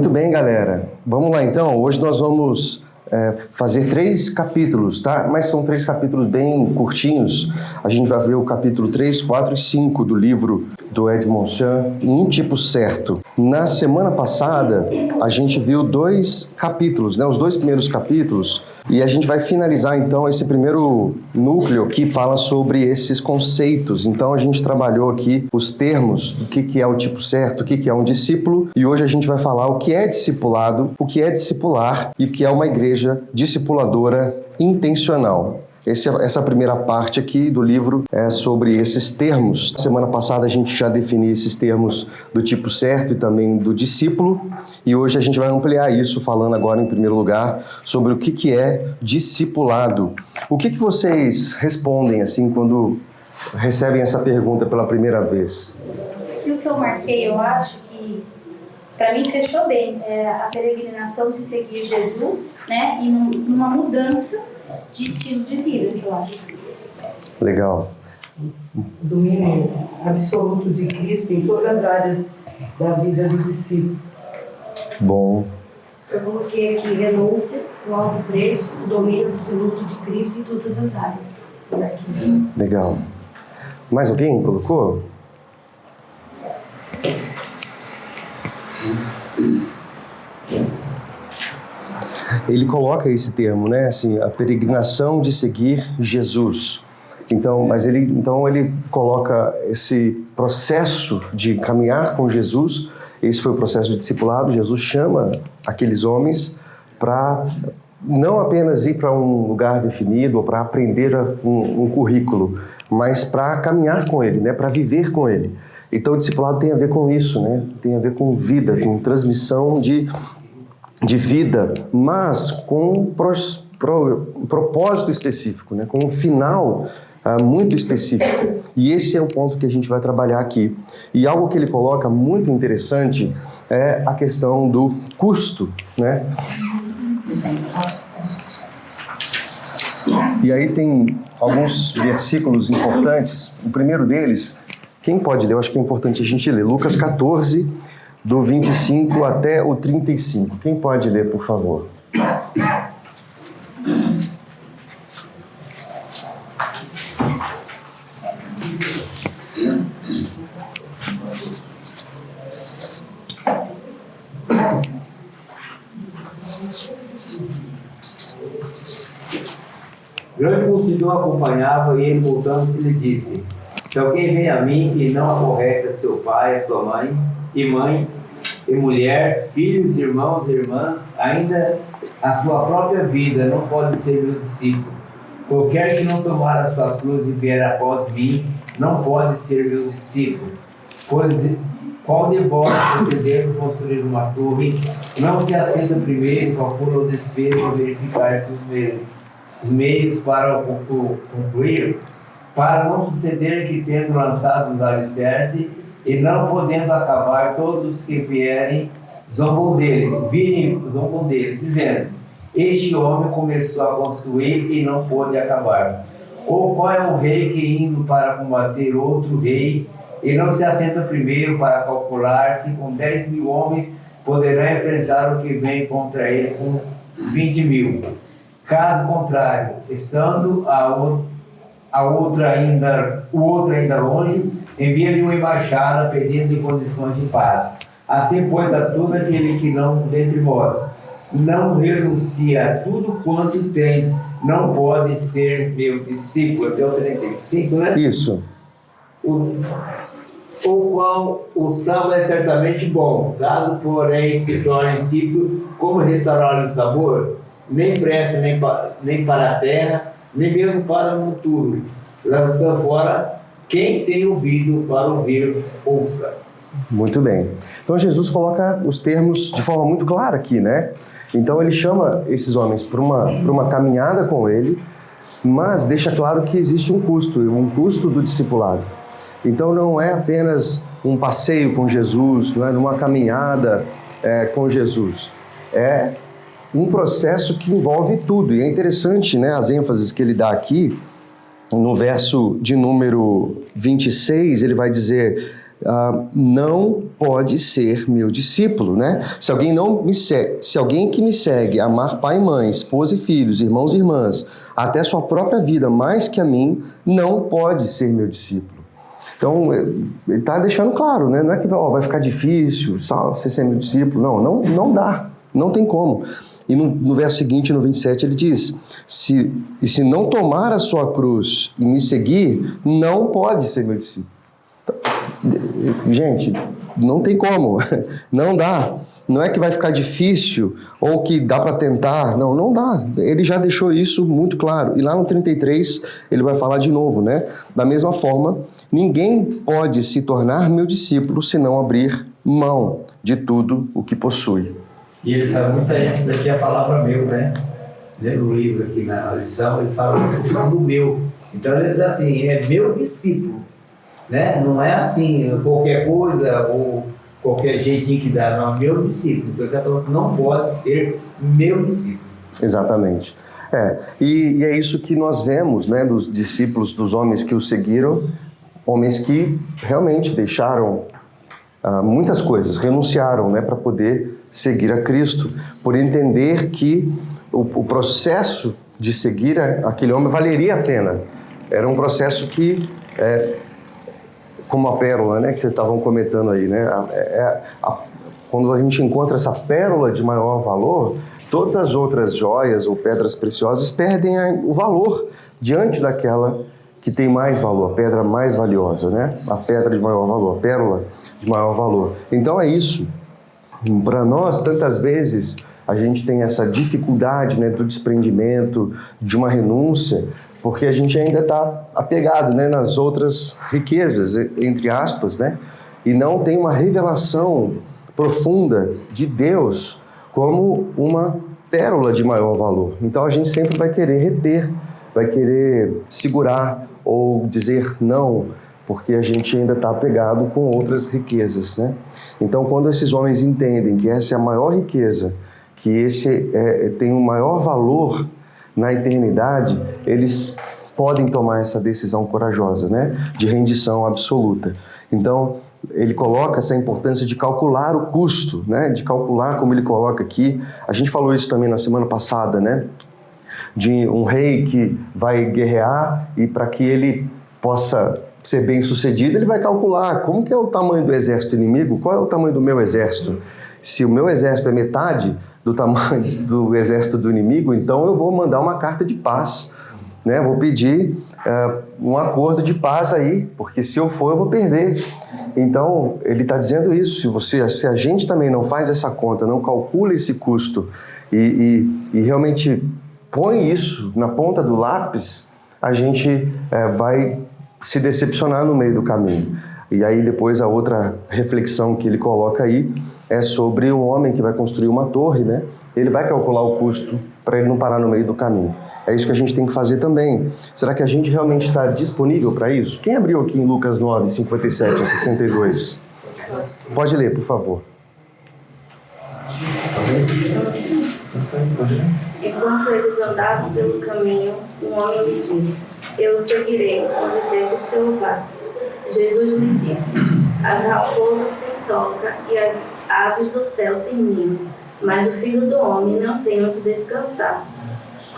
Muito bem, galera. Vamos lá, então. Hoje nós vamos fazer 3 capítulos, tá? Mas são 3 capítulos bem curtinhos. A gente vai ver o capítulo 3, 4 e 5 do livro do Edmond Chan, Um Tipo Certo. Na semana passada, a gente viu 2 capítulos, né? Os 2 primeiros capítulos. E a gente vai finalizar, então, esse primeiro núcleo que fala sobre esses conceitos. Então, a gente trabalhou aqui os termos do que é o tipo certo, o que é um discípulo. E hoje a gente vai falar o que é discipulado, o que é discipular e o que é uma igreja discipuladora intencional. Essa primeira parte aqui do livro é sobre esses termos. Semana passada a gente já definiu esses termos do tipo certo e também do discípulo, e hoje a gente vai ampliar isso falando agora em primeiro lugar sobre o que é discipulado. O que vocês respondem assim quando recebem essa pergunta pela primeira vez? Aquilo que eu marquei, eu acho que para mim fechou bem, a peregrinação de seguir Jesus, né, e numa mudança de estilo de vida, que eu acho. Legal. Domínio absoluto de Cristo em todas as áreas da vida do discípulo. Bom. Eu coloquei aqui renúncia, o alto preço, o domínio absoluto de Cristo em todas as áreas. Legal. Mais alguém colocou? Ele coloca esse termo, né? Assim, a peregrinação de seguir Jesus. Então, ele coloca esse processo de caminhar com Jesus. Esse foi o processo de discipulado. Jesus chama aqueles homens para não apenas ir para um lugar definido ou para aprender um currículo, mas para caminhar com ele, né? Para viver com ele. Então, o discipulado tem a ver com isso, né? Tem a ver com vida, com transmissão de vida, mas com um propósito específico, né? Com um final muito específico. E esse é o ponto que a gente vai trabalhar aqui. E algo que ele coloca muito interessante é a questão do custo, né? E aí tem alguns versículos importantes. O primeiro deles, quem pode ler? Eu acho que é importante a gente ler. Lucas 14, do 25 até o 35. Quem pode ler, por favor? Grande multidão acompanhava e ele, voltando-se, lhe disse: se alguém vem a mim e não aborrece a seu pai, a sua mãe e mulher, filhos, irmãos e irmãs, ainda a sua própria vida, não pode ser meu discípulo. Qualquer que não tomar a sua cruz e vier após mim, não pode ser meu discípulo. Pois qual de vós, pretendendo construir uma torre, não se assenta primeiro, calcula o despejo e verificar se os meios para concluir, para não suceder que, tendo lançado os alicerces e não podendo acabar, todos os que vierem zombam dele, dizendo: este homem começou a construir e não pôde acabar. Ou qual é o rei que, indo para combater outro rei, e não se assenta primeiro para calcular se com 10.000 homens poderá enfrentar o que vem contra ele com 20.000? Caso contrário, estando o outro ainda longe, envia-lhe uma embaixada pedindo condições de paz. Assim, pois, a todo aquele que não dentre vós não renuncia a tudo quanto tem, não pode ser meu discípulo. Até o 35, né? Isso. O qual o sal é certamente bom, caso, porém, se torne insípido, como restaurar o sabor? Nem presta nem para a terra, nem mesmo para o monturo. Lança fora. Quem tem ouvido para ouvir, ouça. Muito bem. Então Jesus coloca os termos de forma muito clara aqui, né? Então ele chama esses homens para uma caminhada com ele, mas deixa claro que existe um custo do discipulado. Então não é apenas um passeio com Jesus, não é uma caminhada com Jesus. É um processo que envolve tudo. E é interessante, né, as ênfases que ele dá aqui. No verso de número 26, ele vai dizer: não pode ser meu discípulo, né? Se alguém que me segue amar pai e mãe, esposa e filhos, irmãos e irmãs, até sua própria vida mais que a mim, não pode ser meu discípulo. Então, ele está deixando claro, né? Não é que vai ficar difícil você ser meu discípulo. Não dá, não tem como. E no verso seguinte, no 27, ele diz, se não tomar a sua cruz e me seguir, não pode ser meu discípulo. Gente, não tem como, não dá. Não é que vai ficar difícil ou que dá para tentar, não dá. Ele já deixou isso muito claro. E lá no 33 ele vai falar de novo, né? Da mesma forma, ninguém pode se tornar meu discípulo se não abrir mão de tudo o que possui. E ele sabe, muita gente daqui a palavra meu, né? Lendo o livro aqui na lição, ele fala do meu. Então ele diz assim, é meu discípulo. Né? Não é assim, qualquer coisa ou qualquer jeitinho que dá, não, meu discípulo. Então ele está falando que não pode ser meu discípulo. Exatamente. E é isso que nós vemos, né, dos discípulos, dos homens que o seguiram, homens que realmente deixaram muitas coisas, renunciaram, né, para poder seguir a Cristo, por entender que o processo de seguir aquele homem valeria a pena. Era um processo que, como a pérola, né, que vocês estavam comentando aí, né, quando a gente encontra essa pérola de maior valor, todas as outras joias ou pedras preciosas perdem o valor diante daquela que tem mais valor, a pedra mais valiosa, né? A pedra de maior valor, a pérola de maior valor. Então é isso. Para nós, tantas vezes, a gente tem essa dificuldade, né, do desprendimento, de uma renúncia, porque a gente ainda está apegado, né, nas outras riquezas, entre aspas, né? E não tem uma revelação profunda de Deus como uma pérola de maior valor. Então a gente sempre vai querer reter, vai querer segurar ou dizer não, porque a gente ainda está apegado com outras riquezas, né? Então, quando esses homens entendem que essa é a maior riqueza, que esse tem um maior valor na eternidade, eles podem tomar essa decisão corajosa, né? De rendição absoluta. Então, ele coloca essa importância de calcular o custo, né? De calcular, como ele coloca aqui. A gente falou isso também na semana passada, né? De um rei que vai guerrear e para que ele possa ser bem sucedido, ele vai calcular como que é o tamanho do exército inimigo, qual é o tamanho do meu exército. Se o meu exército é metade do tamanho do exército do inimigo, então eu vou mandar uma carta de paz, né? Vou pedir um acordo de paz aí, porque se eu for, eu vou perder. Então, ele está dizendo isso, se a gente também não faz essa conta, não calcula esse custo e realmente põe isso na ponta do lápis, a gente vai se decepcionar no meio do caminho. E aí depois a outra reflexão que ele coloca aí é sobre um homem que vai construir uma torre, né? Ele vai calcular o custo para ele não parar no meio do caminho. É isso que a gente tem que fazer também. Será que a gente realmente está disponível para isso? Quem abriu aqui em Lucas 9, 57 a 62? Pode ler, por favor. Enquanto eles andavam pelo caminho, um homem lhe disse: eu o seguirei onde quer que o Senhor vá. Jesus lhe disse: as raposas têm toca e as aves do céu têm ninhos, mas o Filho do Homem não tem onde descansar.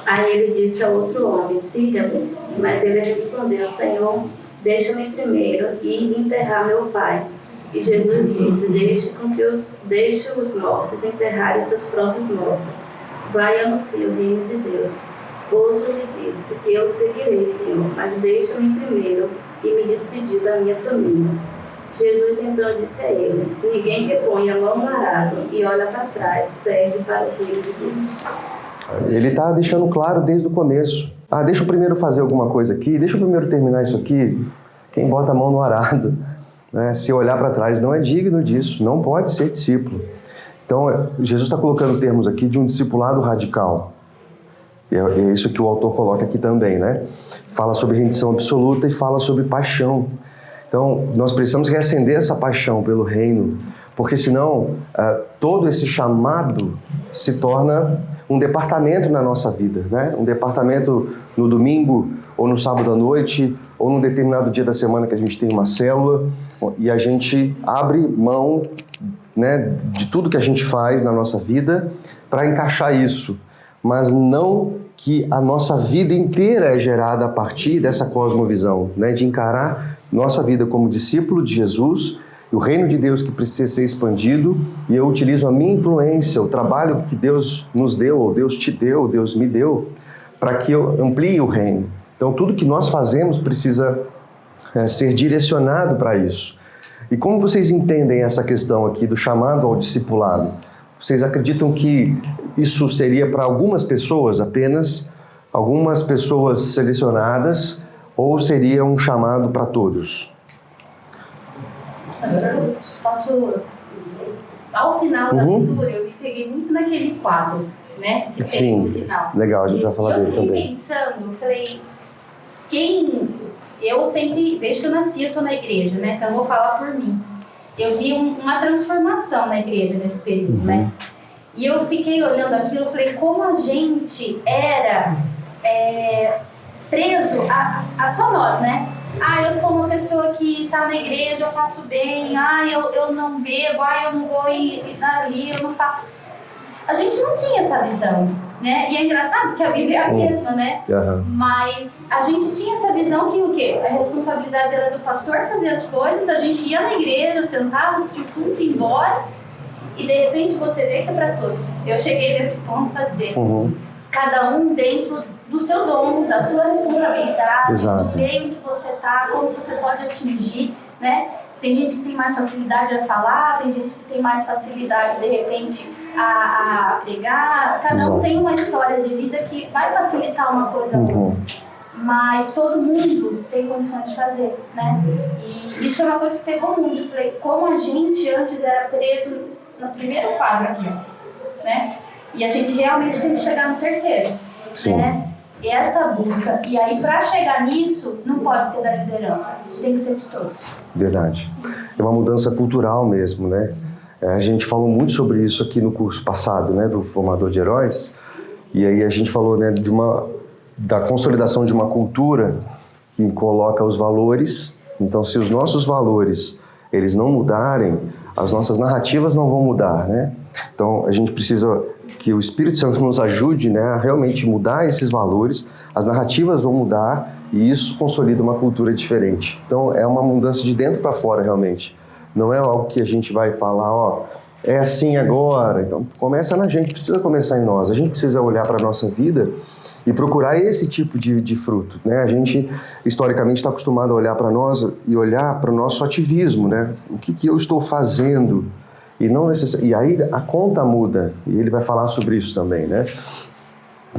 Aí ele disse a outro homem: siga-me. Mas ele respondeu: Senhor, deixa-me primeiro ir enterrar meu pai. E Jesus disse: deixe os mortos enterrarem os seus próprios mortos. Vai e anuncia o reino de Deus. Outro lhe disse: eu seguirei, Senhor, mas deixa-me primeiro e me despedir da minha família. Jesus então disse a ele: ninguém que põe a mão no arado e olha para trás serve para o reino de Deus. Ele está deixando claro desde o começo. Deixa eu primeiro fazer alguma coisa aqui, deixa eu primeiro terminar isso aqui. Quem bota a mão no arado, né, se olhar para trás, não é digno disso, não pode ser discípulo. Então, Jesus está colocando termos aqui de um discipulado radical. É isso que o autor coloca aqui também, né? Fala sobre rendição absoluta e fala sobre paixão. Então, nós precisamos reacender essa paixão pelo reino, porque senão todo esse chamado se torna um departamento na nossa vida, né? Um departamento no domingo ou no sábado à noite ou num determinado dia da semana que a gente tem uma célula e a gente abre mão, né, de tudo que a gente faz na nossa vida para encaixar isso, mas não que a nossa vida inteira é gerada a partir dessa cosmovisão, né, de encarar nossa vida como discípulo de Jesus, o reino de Deus que precisa ser expandido, e eu utilizo a minha influência, o trabalho que Deus nos deu, ou Deus te deu, Deus me deu, para que eu amplie o reino. Então tudo que nós fazemos precisa ser direcionado para isso. E como vocês entendem essa questão aqui do chamado ao discipulado? Vocês acreditam que isso seria para algumas pessoas apenas, algumas pessoas selecionadas, ou seria um chamado para todos? Posso... Ao final da leitura, eu me peguei muito naquele quadro, né? Que tem no final. Legal, a gente vai falar dele também. Eu fiquei pensando, eu falei, eu sempre, desde que eu nasci, eu tô na igreja, né? Então eu vou falar por mim. Eu vi uma transformação na igreja nesse período, né? E eu fiquei olhando aquilo e falei, como a gente era preso a só nós, né? Ah, eu sou uma pessoa que tá na igreja, eu faço bem, eu não bebo, eu não vou ir ali, eu não faço... A gente não tinha essa visão, né? E é engraçado que a Bíblia é a mesma, né? Mas a gente tinha essa visão que o quê? A responsabilidade era do pastor fazer as coisas, a gente ia na igreja, sentava, assistia o culto, ia embora, e de repente você vê que é para todos. Eu cheguei nesse ponto para dizer, cada um dentro do seu dom, da sua responsabilidade, Exato. do meio que você tá, como você pode atingir, né? Tem gente que tem mais facilidade a falar, tem gente que tem mais facilidade, de repente, a pregar. Cada Exato. um tem uma história de vida que vai facilitar uma coisa ou outra. Mas todo mundo tem condições de fazer, né? E isso é uma coisa que pegou muito. Eu falei, como a gente antes era preso no primeiro quadro aqui, né? E a gente realmente tem que chegar no terceiro. Sim. Né? E essa busca. E aí, para chegar nisso, não pode ser da liderança, tem que ser de todos. Verdade. É uma mudança cultural mesmo, né? A gente falou muito sobre isso aqui no curso passado, né, do Formador de Heróis. E aí a gente falou, né, da consolidação de uma cultura que coloca os valores. Então, se os nossos valores eles não mudarem, as nossas narrativas não vão mudar, né? Então, a gente precisa que o Espírito Santo nos ajude, né, a realmente mudar esses valores, as narrativas vão mudar e isso consolida uma cultura diferente. Então, é uma mudança de dentro para fora, realmente. Não é algo que a gente vai falar, é assim agora. Então, começa na gente, precisa começar em nós. A gente precisa olhar para a nossa vida e procurar esse tipo de fruto, né? A gente, historicamente, está acostumado a olhar para nós e olhar para o nosso ativismo, né? O que eu estou fazendo? E aí a conta muda, e ele vai falar sobre isso também, né?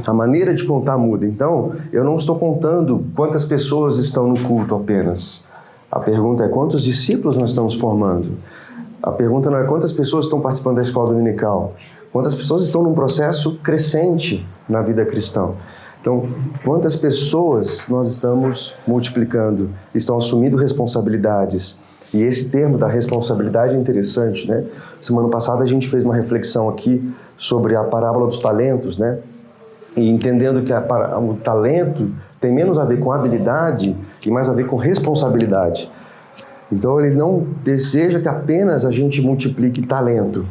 A maneira de contar muda. Então, eu não estou contando quantas pessoas estão no culto apenas. A pergunta é quantos discípulos nós estamos formando. A pergunta não é quantas pessoas estão participando da escola dominical. Quantas pessoas estão num processo crescente na vida cristã. Então, quantas pessoas nós estamos multiplicando, estão assumindo responsabilidades. E esse termo da responsabilidade é interessante, né? Semana passada a gente fez uma reflexão aqui sobre a parábola dos talentos, né? E entendendo que o talento tem menos a ver com habilidade e mais a ver com responsabilidade. Então ele não deseja que apenas a gente multiplique talento,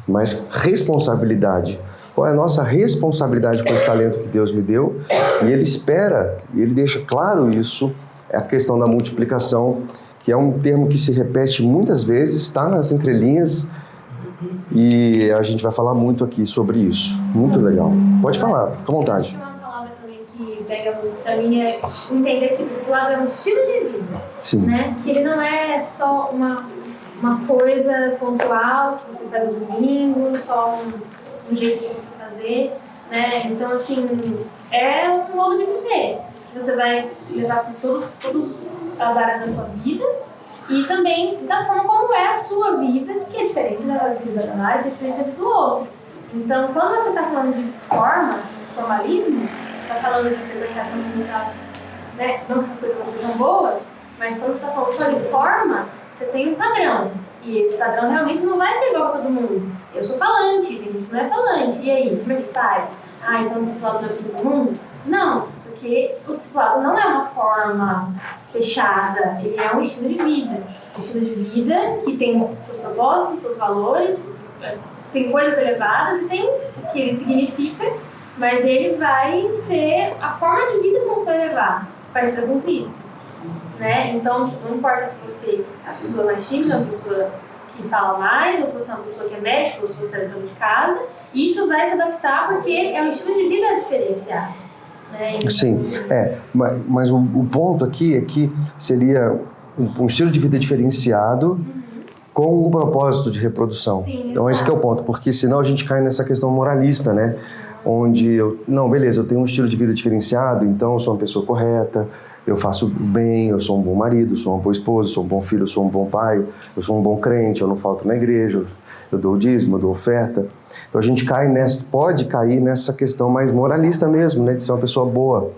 mas responsabilidade. Qual é a nossa responsabilidade com esse talento que Deus me deu? E ele espera, e ele deixa claro isso, é a questão da multiplicação, que é um termo que se repete muitas vezes, está nas entrelinhas, e a gente vai falar muito aqui sobre isso. Muito legal. Pode falar, fica à vontade. Uma palavra também que pega muito pra mim é entender que discipulado é um estilo de vida. Sim. Né? Que ele não é só uma coisa pontual que você faz no domingo, só um jeito de você fazer. Né? Então, assim, é um modo de viver. Que você vai levar por todas as áreas da sua vida. E também da forma como é a sua vida, que é diferente da vida da Nara, é diferente da vida do outro. Então, quando você está falando de forma, de formalismo, está falando de frequentar a comunidade, né? Não que essas coisas não sejam boas, mas quando você está falando só de forma, você tem um padrão. E esse padrão realmente não vai ser igual para todo mundo. Eu sou falante, tem gente que não é falante. E aí, como é que faz? Então o discipulado não é para todo mundo? Não, porque o discipulado não é uma forma fechada, ele é um estilo de vida. Um estilo de vida que tem seus propósitos, seus valores, tem coisas elevadas e tem o que ele significa, mas ele vai ser a forma de vida que você vai levar, parecida com Cristo. Né? Então, não importa se você é a pessoa mais tímida, a pessoa que fala mais, ou se você é uma pessoa que é médica, ou se você é dona de casa, isso vai se adaptar porque é um estilo de vida diferenciado. Né? Então, sim, mas o ponto aqui é que seria um estilo de vida diferenciado com um propósito de reprodução. Sim, então esse que é o ponto, porque senão a gente cai nessa questão moralista, né? Onde beleza, eu tenho um estilo de vida diferenciado, então eu sou uma pessoa correta, eu faço bem, eu sou um bom marido, eu sou uma boa esposa, eu sou um bom filho, eu sou um bom pai, eu sou um bom crente, eu não falto na igreja, eu dou o dízimo, eu dou oferta. Então a gente pode cair nessa questão mais moralista mesmo, né? De ser uma pessoa boa.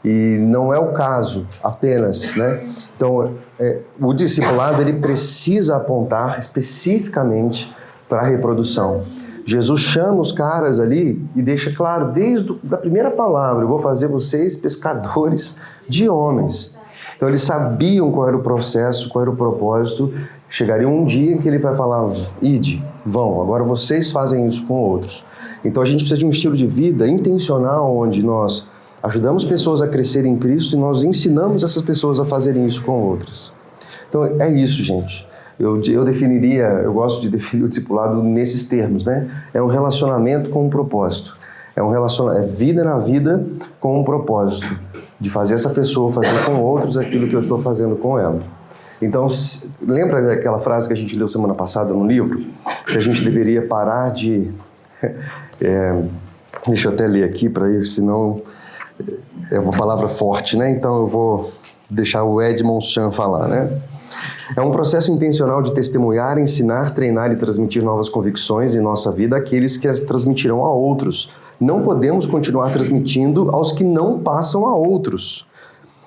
E não é o caso apenas, né? Então, o discipulado, ele precisa apontar especificamente para a reprodução. Jesus chama os caras ali e deixa claro, desde a primeira palavra, eu vou fazer vocês pescadores de homens. Então, eles sabiam qual era o processo, qual era o propósito. Chegaria um dia em que ele vai falar, ide, vão, agora vocês fazem isso com outros. Então, a gente precisa de um estilo de vida intencional, onde nós ajudamos pessoas a crescerem em Cristo e nós ensinamos essas pessoas a fazerem isso com outras. Então, é isso, gente. Eu gosto de definir o discipulado nesses termos, né? É um relacionamento com um propósito. É vida na vida com um propósito. De fazer essa pessoa fazer com outros aquilo que eu estou fazendo com ela. Então, lembra daquela frase que a gente leu semana passada no livro? Que a gente deveria parar de... deixa eu até ler aqui para isso, senão... É uma palavra forte, né? Então eu vou deixar o Edmond Chan falar, né? É um processo intencional de testemunhar, ensinar, treinar e transmitir novas convicções em nossa vida àqueles que as transmitirão a outros. Não podemos continuar transmitindo aos que não passam a outros.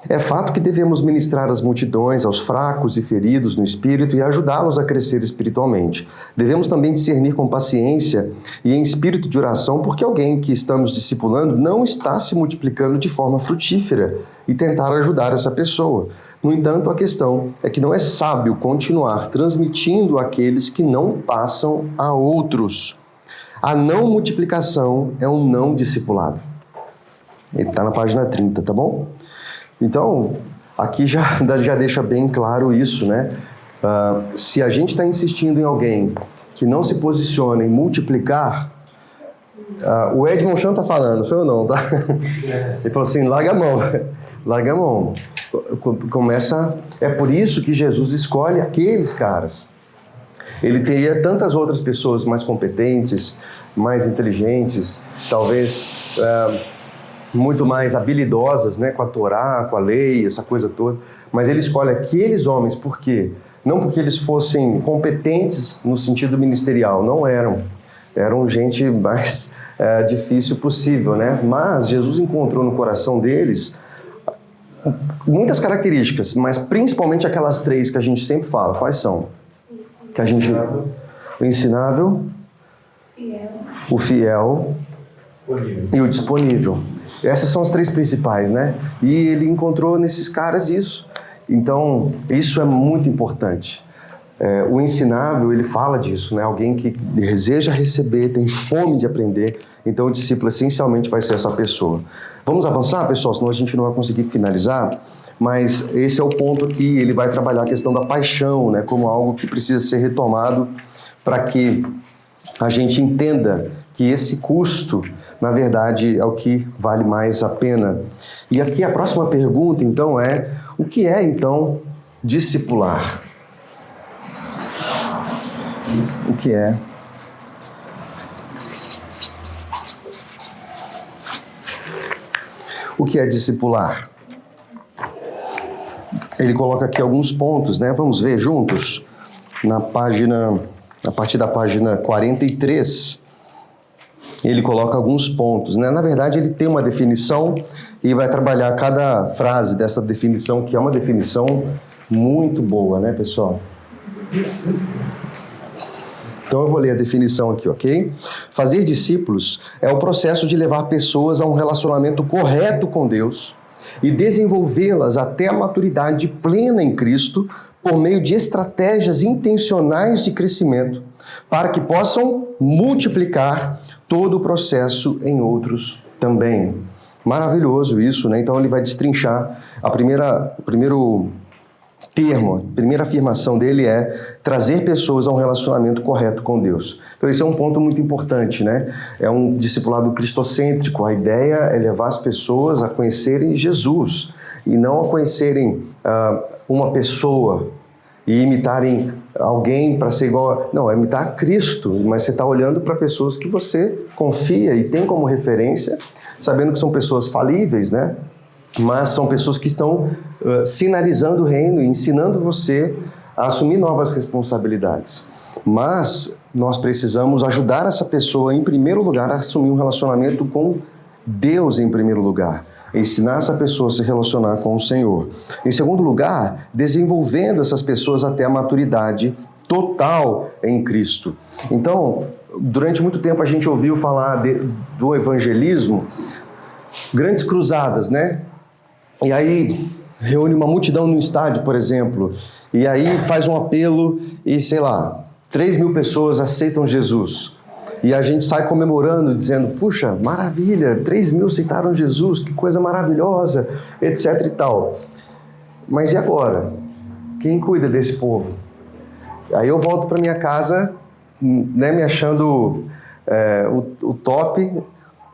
É fato que devemos ministrar às multidões, aos fracos e feridos no espírito e ajudá-los a crescer espiritualmente. Devemos também discernir com paciência e em espírito de oração, porque alguém que estamos discipulando não está se multiplicando de forma frutífera e tentar ajudar essa pessoa. No entanto, a questão é que não é sábio continuar transmitindo àqueles que não passam a outros. A não multiplicação é um não discipulado. Ele está na página 30, tá bom? Então, aqui já deixa bem claro isso, né? Se a gente está insistindo em alguém que não se posiciona em multiplicar, o Edmond Chan está falando, foi ou não, tá? Ele falou assim, larga a mão, larga a mão. É por isso que Jesus escolhe aqueles caras. Ele teria tantas outras pessoas mais competentes, mais inteligentes, talvez... muito mais habilidosas, né, com a Torá, com a lei, essa coisa toda. Mas ele escolhe aqueles homens, por quê? Não porque eles fossem competentes no sentido ministerial, não eram. Eram gente mais difícil possível, né? Mas Jesus encontrou no coração deles muitas características, mas principalmente aquelas 3 que a gente sempre fala. Quais são? O ensinável, o fiel e o disponível. Essas são as 3 principais, né? E ele encontrou nesses caras isso. Então, isso é muito importante. O ensinável, ele fala disso, né? Alguém que deseja receber, tem fome de aprender. Então, o discípulo essencialmente vai ser essa pessoa. Vamos avançar, pessoal? Senão a gente não vai conseguir finalizar. Mas esse é o ponto aqui. Ele vai trabalhar a questão da paixão, né? Como algo que precisa ser retomado para que a gente entenda que esse custo, na verdade, é o que vale mais a pena. E aqui a próxima pergunta, então, é: o que é, então, discipular? O que é? O que é discipular? Ele coloca aqui alguns pontos, né? Vamos ver juntos? A partir da página 43, ele coloca alguns pontos, né? Na verdade, ele tem uma definição e vai trabalhar cada frase dessa definição, que é uma definição muito boa, né, pessoal? Então eu vou ler a definição aqui, ok? Fazer discípulos é o processo de levar pessoas a um relacionamento correto com Deus e desenvolvê-las até a maturidade plena em Cristo por meio de estratégias intencionais de crescimento, para que possam multiplicar todo o processo em outros também. Maravilhoso isso, né? Então ele vai destrinchar o primeiro termo, a primeira afirmação dele é trazer pessoas a um relacionamento correto com Deus. Então esse é um ponto muito importante, né? É um discipulado cristocêntrico. A ideia é levar as pessoas a conhecerem Jesus e não a conhecerem uma pessoa e imitarem alguém para ser igual. Não, é imitar Cristo, mas você está olhando para pessoas que você confia e tem como referência, sabendo que são pessoas falíveis, né? Mas são pessoas que estão sinalizando o reino e ensinando você a assumir novas responsabilidades. Mas nós precisamos ajudar essa pessoa, em primeiro lugar, a assumir um relacionamento com Deus em primeiro lugar. Ensinar essa pessoa a se relacionar com o Senhor. Em segundo lugar, desenvolvendo essas pessoas até a maturidade total em Cristo. Então, durante muito tempo a gente ouviu falar do evangelismo, grandes cruzadas, né? E aí reúne uma multidão no estádio, por exemplo, e aí faz um apelo e, sei lá, 3.000 pessoas aceitam Jesus. E a gente sai comemorando, dizendo, puxa, maravilha, 3.000 aceitaram Jesus, que coisa maravilhosa, etc e tal. Mas e agora? Quem cuida desse povo? Aí eu volto para minha casa, né, me achando o top,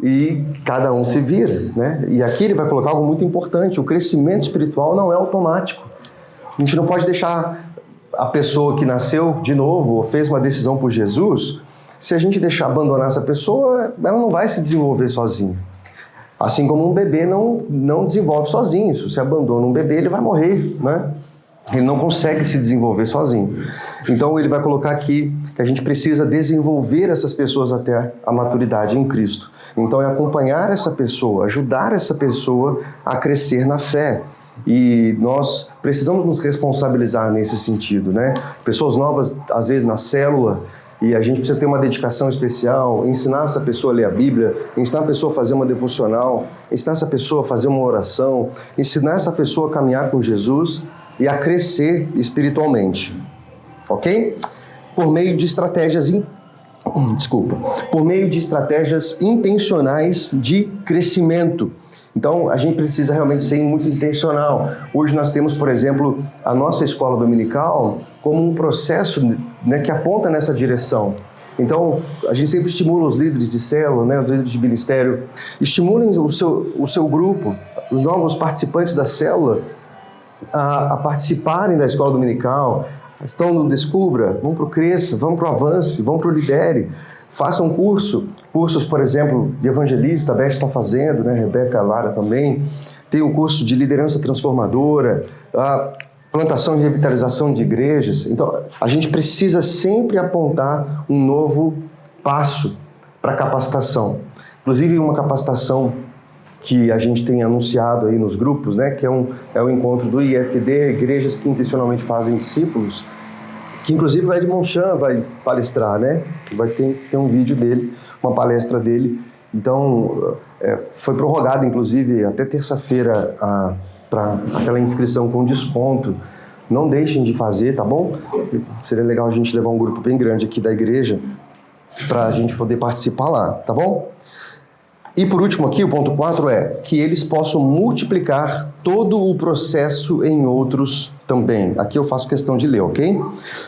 e cada um se vira, né? E aqui ele vai colocar algo muito importante: o crescimento espiritual não é automático. A gente não pode deixar a pessoa que nasceu de novo ou fez uma decisão por Jesus, se a gente deixar abandonar essa pessoa, ela não vai se desenvolver sozinha. Assim como um bebê não desenvolve sozinho. Se você abandona um bebê, ele vai morrer, né? Ele não consegue se desenvolver sozinho. Então ele vai colocar aqui que a gente precisa desenvolver essas pessoas até a maturidade em Cristo. Então é acompanhar essa pessoa, ajudar essa pessoa a crescer na fé. E nós precisamos nos responsabilizar nesse sentido, né? Pessoas novas, às vezes na célula, e a gente precisa ter uma dedicação especial, ensinar essa pessoa a ler a Bíblia, ensinar a pessoa a fazer uma devocional, ensinar essa pessoa a fazer uma oração, ensinar essa pessoa a caminhar com Jesus e a crescer espiritualmente, ok? Por meio de estratégias intencionais de crescimento. Então, a gente precisa realmente ser muito intencional. Hoje nós temos, por exemplo, a nossa escola dominical como um processo, né, que aponta nessa direção. Então, a gente sempre estimula os líderes de célula, né, os líderes de ministério, estimulem o seu grupo, os novos participantes da célula, a participarem da escola dominical. Estão no Descubra, vão para o Cresça, vão para o Avance, vão para o Lidere, façam cursos, por exemplo, de evangelista, a Beth está fazendo, né? Rebeca, Lara também, tem um curso de liderança transformadora, a plantação e revitalização de igrejas. Então, a gente precisa sempre apontar um novo passo para capacitação. Inclusive, uma capacitação que a gente tem anunciado aí nos grupos, né, que é o encontro do IFD, Igrejas que Intencionalmente Fazem Discípulos, que inclusive o Ed Monchan vai palestrar, né? Vai ter um vídeo dele, uma palestra dele. Então, foi prorrogado, inclusive, até terça-feira para aquela inscrição com desconto. Não deixem de fazer, tá bom? Seria legal a gente levar um grupo bem grande aqui da igreja para a gente poder participar lá, tá bom? E por último aqui, o ponto 4 é que eles possam multiplicar todo o processo em outros também. Aqui eu faço questão de ler, ok?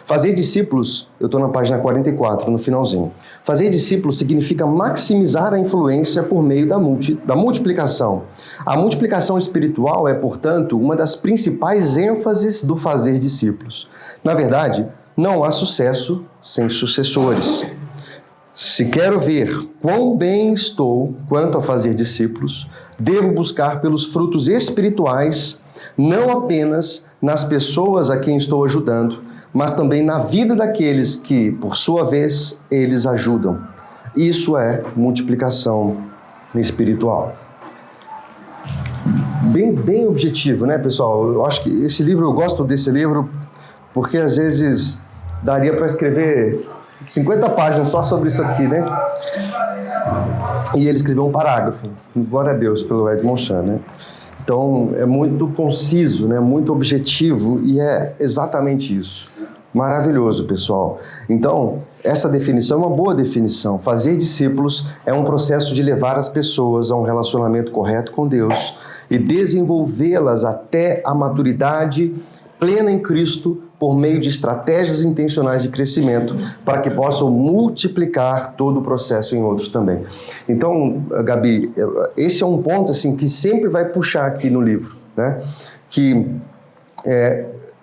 Fazer discípulos, eu estou na página 44, no finalzinho. Fazer discípulos significa maximizar a influência por meio da multiplicação. A multiplicação espiritual é, portanto, uma das principais ênfases do fazer discípulos. Na verdade, não há sucesso sem sucessores. Se quero ver quão bem estou quanto a fazer discípulos, devo buscar pelos frutos espirituais, não apenas nas pessoas a quem estou ajudando, mas também na vida daqueles que, por sua vez, eles ajudam. Isso é multiplicação espiritual. Bem objetivo, né, pessoal? Eu acho que eu gosto desse livro porque às vezes daria para escrever 50 páginas só sobre isso aqui, né? E ele escreveu um parágrafo. Glória a Deus pelo Edmond Chan, né? Então, é muito conciso, né? Muito objetivo, e é exatamente isso. Maravilhoso, pessoal. Então, essa definição é uma boa definição. Fazer discípulos é um processo de levar as pessoas a um relacionamento correto com Deus e desenvolvê-las até a maturidade plena em Cristo por meio de estratégias intencionais de crescimento para que possam multiplicar todo o processo em outros também. Então, Gabi, esse é um ponto assim, que sempre vai puxar aqui no livro, né? Que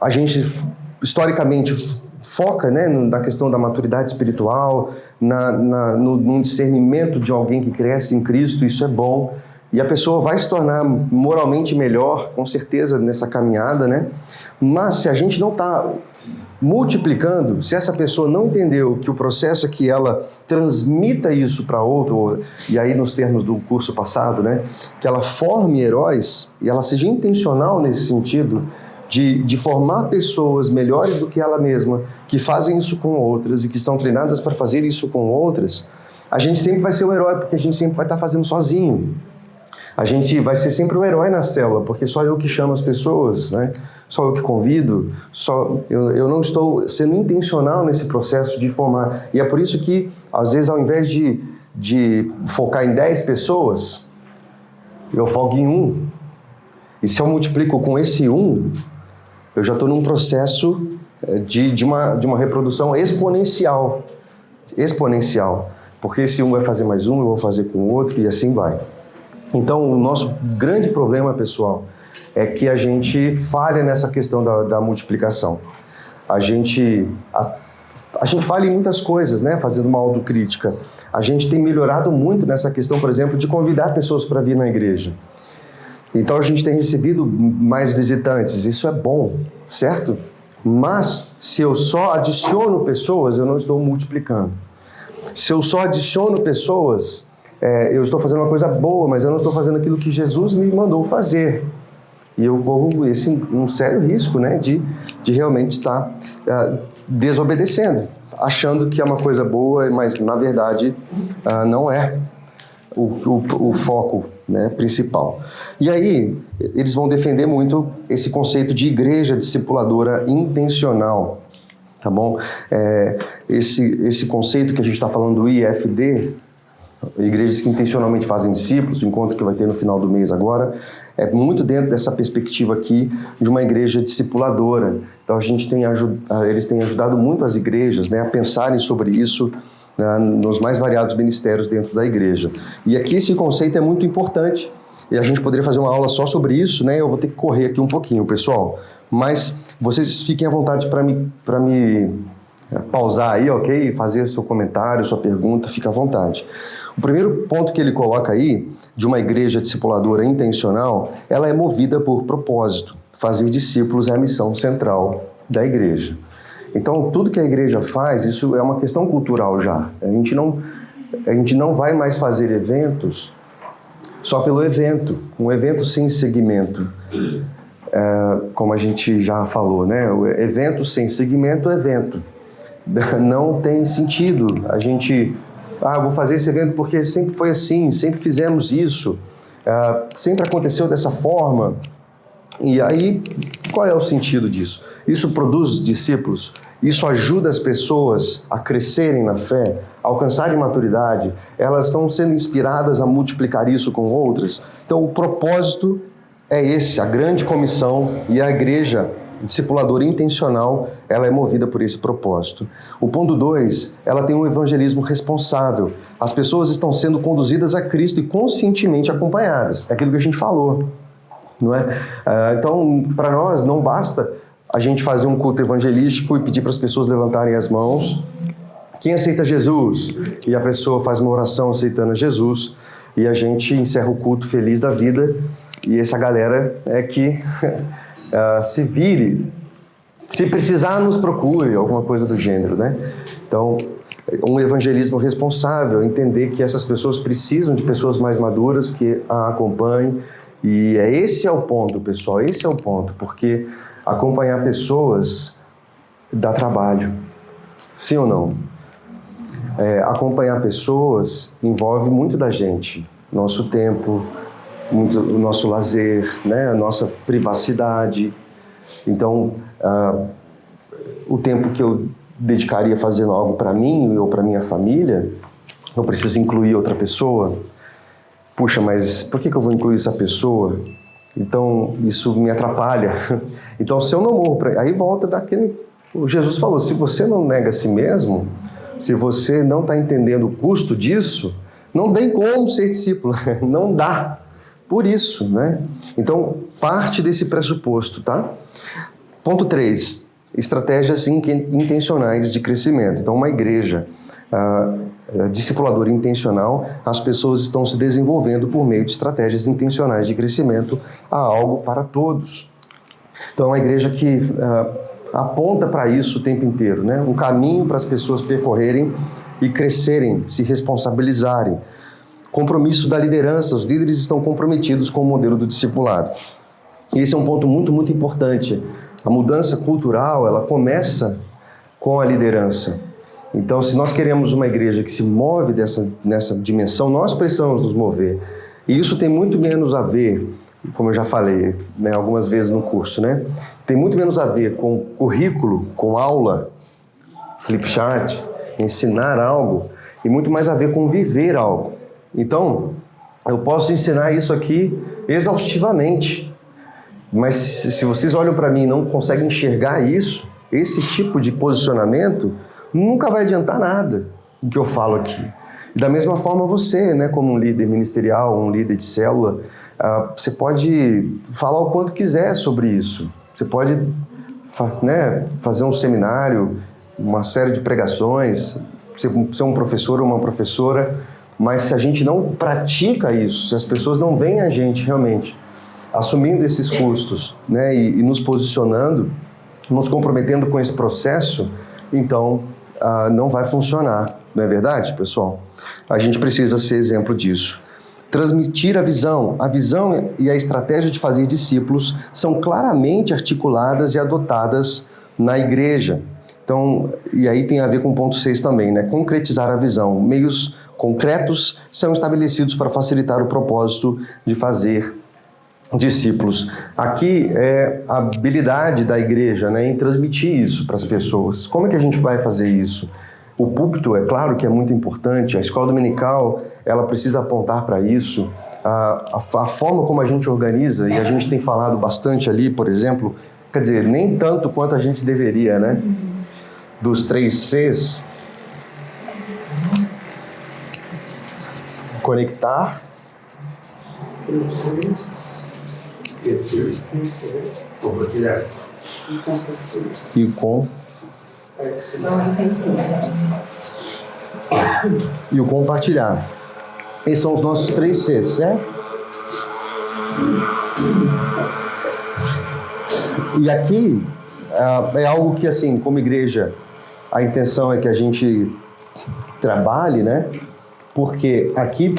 a gente historicamente foca, né, na questão da maturidade espiritual, no discernimento de alguém que cresce em Cristo. Isso é bom. E a pessoa vai se tornar moralmente melhor, com certeza, nessa caminhada, né? Mas se a gente não está multiplicando, se essa pessoa não entendeu que o processo é que ela transmita isso para outro, e aí nos termos do curso passado, né? Que ela forme heróis, e ela seja intencional nesse sentido, de formar pessoas melhores do que ela mesma, que fazem isso com outras e que são treinadas para fazer isso com outras, a gente sempre vai ser o herói, porque a gente sempre vai estar fazendo sozinho. A gente vai ser sempre o herói na célula, porque só eu que chamo as pessoas, né? Só eu que convido, eu não estou sendo intencional nesse processo de formar. E é por isso que, às vezes, ao invés de focar em 10 pessoas, eu foco em 1. E se eu multiplico com esse 1, eu já estou num processo de uma reprodução exponencial. Exponencial. Porque esse 1 vai fazer mais 1, eu vou fazer com o outro, e assim vai. Então, o nosso grande problema, pessoal, é que a gente falha nessa questão da multiplicação. A gente falha em muitas coisas, né? Fazendo uma autocrítica. A gente tem melhorado muito nessa questão, por exemplo, de convidar pessoas para vir na igreja. Então, a gente tem recebido mais visitantes. Isso é bom, certo? Mas, se eu só adiciono pessoas, eu não estou multiplicando. Se eu só adiciono pessoas, eu estou fazendo uma coisa boa, mas eu não estou fazendo aquilo que Jesus me mandou fazer. E eu corro um sério risco, né, de realmente estar desobedecendo, achando que é uma coisa boa, mas na verdade não é o foco, né, principal. E aí, eles vão defender muito esse conceito de igreja discipuladora intencional, tá bom? Esse conceito que a gente está falando do IFD, igrejas que intencionalmente fazem discípulos, o encontro que vai ter no final do mês agora, é muito dentro dessa perspectiva aqui de uma igreja discipuladora. Então eles têm ajudado muito as igrejas, né, a pensarem sobre isso nos mais variados ministérios dentro da igreja. E aqui esse conceito é muito importante, e a gente poderia fazer uma aula só sobre isso, né? Eu vou ter que correr aqui um pouquinho, pessoal, mas vocês fiquem à vontade para me pausar aí, ok? Fazer seu comentário, sua pergunta, fica à vontade. O primeiro ponto que ele coloca aí, de uma igreja discipuladora intencional, ela é movida por propósito. Fazer discípulos é a missão central da igreja. Então, tudo que a igreja faz, isso é uma questão cultural já. A gente não vai mais fazer eventos só pelo evento, um evento sem segmento. Como a gente já falou, né? O evento sem segmento é evento. Não tem sentido a gente... vou fazer esse evento porque sempre foi assim, sempre fizemos isso, sempre aconteceu dessa forma. E aí, qual é o sentido disso? Isso produz discípulos? Isso ajuda as pessoas a crescerem na fé, a alcançarem maturidade? Elas estão sendo inspiradas a multiplicar isso com outras? Então, o propósito é esse, a grande comissão, e a igreja discipuladora intencional, ela é movida por esse propósito. O ponto 2, ela tem um evangelismo responsável. As pessoas estão sendo conduzidas a Cristo e conscientemente acompanhadas. É aquilo que a gente falou, não é? Então, para nós, não basta a gente fazer um culto evangelístico e pedir para as pessoas levantarem as mãos. Quem aceita Jesus? E a pessoa faz uma oração aceitando Jesus, e a gente encerra o culto feliz da vida, e essa galera é que se vire, se precisar nos procure, alguma coisa do gênero, né? Então, um evangelismo responsável, entender que essas pessoas precisam de pessoas mais maduras que a acompanhem, e esse é o ponto, pessoal, esse é o ponto, porque acompanhar pessoas dá trabalho, Sim ou não? Acompanhar pessoas envolve muito da gente, nosso tempo, muito o nosso lazer, né? A nossa privacidade. Então, o tempo que eu dedicaria fazendo algo para mim ou para minha família, eu preciso incluir outra pessoa. Puxa, mas por que eu vou incluir essa pessoa? Então, isso me atrapalha. Então, se eu não morro, aí volta daquele... Jesus falou, se você não nega a si mesmo, se você não está entendendo o custo disso, não tem como ser discípulo, não dá. Por isso, né? Então, parte desse pressuposto, tá? Ponto 3, estratégias intencionais de crescimento. Então, uma igreja discipuladora intencional, as pessoas estão se desenvolvendo por meio de estratégias intencionais de crescimento a algo para todos. Então, é uma igreja que aponta para isso o tempo inteiro, né? Um caminho para as pessoas percorrerem e crescerem, se responsabilizarem. Compromisso da liderança, os líderes estão comprometidos com o modelo do discipulado. E esse é um ponto muito, muito importante. A mudança cultural, ela começa com a liderança. Então, se nós queremos uma igreja que se move nessa dimensão, nós precisamos nos mover. E isso tem muito menos a ver, como eu já falei, né, algumas vezes no curso, né? Tem muito menos a ver com currículo, com aula, flipchart, ensinar algo, e muito mais a ver com viver algo. Então, eu posso ensinar isso aqui exaustivamente, mas se vocês olham para mim e não conseguem enxergar isso, esse tipo de posicionamento, nunca vai adiantar nada o que eu falo aqui. Da mesma forma você, né, como um líder ministerial, um líder de célula, você pode falar o quanto quiser sobre isso. Você pode fazer um seminário, uma série de pregações, ser um professor ou uma professora, mas se a gente não pratica isso, se as pessoas não veem a gente realmente assumindo esses custos, né, e nos posicionando, nos comprometendo com esse processo, então não vai funcionar, não é verdade, pessoal? A gente precisa ser exemplo disso. Transmitir a visão e a estratégia de fazer discípulos são claramente articuladas e adotadas na igreja. Então, e aí tem a ver com o ponto 6 também, né? Concretizar a visão. Meios concretos são estabelecidos para facilitar o propósito de fazer discípulos. Aqui é a habilidade da igreja, né, em transmitir isso para as pessoas. Como é que a gente vai fazer isso? O púlpito, é claro que é muito importante, a escola dominical, ela precisa apontar para isso. A forma como a gente organiza, e a gente tem falado bastante ali, por exemplo, quer dizer, nem tanto quanto a gente deveria, né? Dos 3 Cs. Conectar. Compartilhar. E com. E o compartilhar. Esses são os nossos 3 Cs, certo? E aqui é algo que, assim, como igreja, a intenção é que a gente trabalhe, né? Porque aqui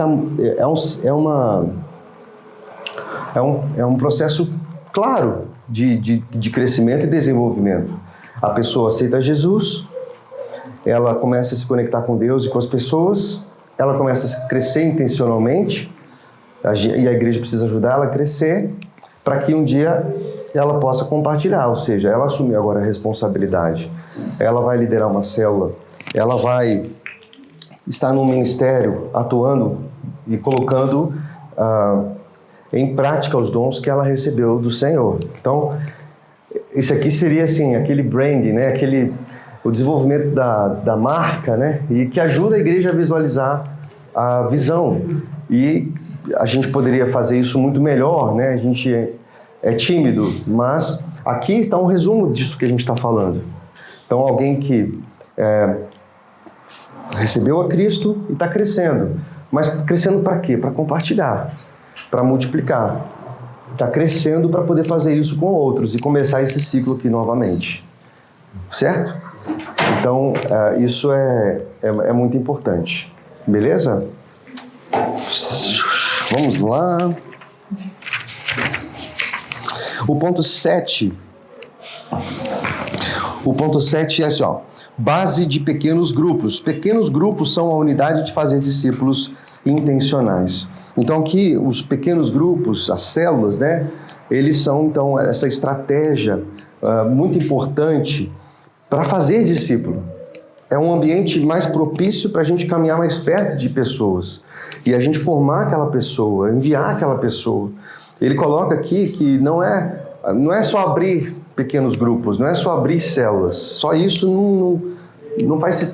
é um processo claro de crescimento e desenvolvimento. A pessoa aceita Jesus, ela começa a se conectar com Deus e com as pessoas, ela começa a crescer intencionalmente, e a igreja precisa ajudar ela a crescer, para que um dia ela possa compartilhar, ou seja, ela assumir agora a responsabilidade. Ela vai liderar uma célula, ela vai estar num ministério, atuando e colocando em prática os dons que ela recebeu do Senhor. Então, isso aqui seria assim, aquele branding, né? O desenvolvimento da marca, né? E que ajuda a igreja a visualizar a visão. E a gente poderia fazer isso muito melhor, né? A gente é tímido, mas aqui está um resumo disso que a gente está falando. Então, alguém que recebeu a Cristo e está crescendo. Mas crescendo para quê? Para compartilhar, para multiplicar. Está crescendo para poder fazer isso com outros e começar esse ciclo aqui novamente. Certo? Então, isso é muito importante. Beleza? Vamos lá. O ponto 7. O ponto 7 é assim, ó. base de pequenos grupos. Pequenos grupos são a unidade de fazer discípulos intencionais. Então aqui os pequenos grupos, as células, né? Eles são então essa estratégia muito importante para fazer discípulo. É um ambiente mais propício para a gente caminhar mais perto de pessoas e a gente formar aquela pessoa, enviar aquela pessoa. Ele coloca aqui que não é só abrir pequenos grupos, não é só abrir células. Só isso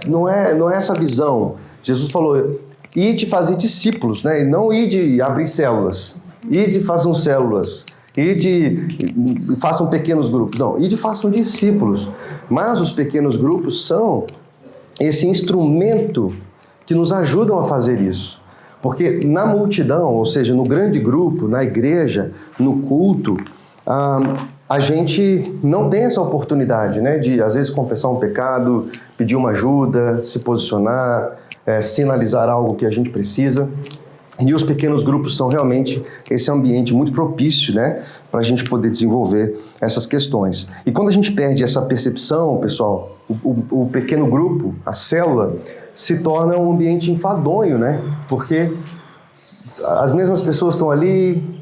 não é essa visão. Jesus falou: ide fazer discípulos, né? E não ide abrir células. Ide façam células. Ide façam pequenos grupos. Não, ide façam discípulos. Mas os pequenos grupos são esse instrumento que nos ajudam a fazer isso. Porque na multidão, ou seja, no grande grupo, na igreja, no culto, a gente não tem essa oportunidade, né, de às vezes confessar um pecado, pedir uma ajuda, se posicionar, sinalizar algo que a gente precisa. E os pequenos grupos são realmente esse ambiente muito propício, né, para a gente poder desenvolver essas questões. E quando a gente perde essa percepção, pessoal, o pequeno grupo, a célula, se torna um ambiente enfadonho, né? Porque as mesmas pessoas estão ali,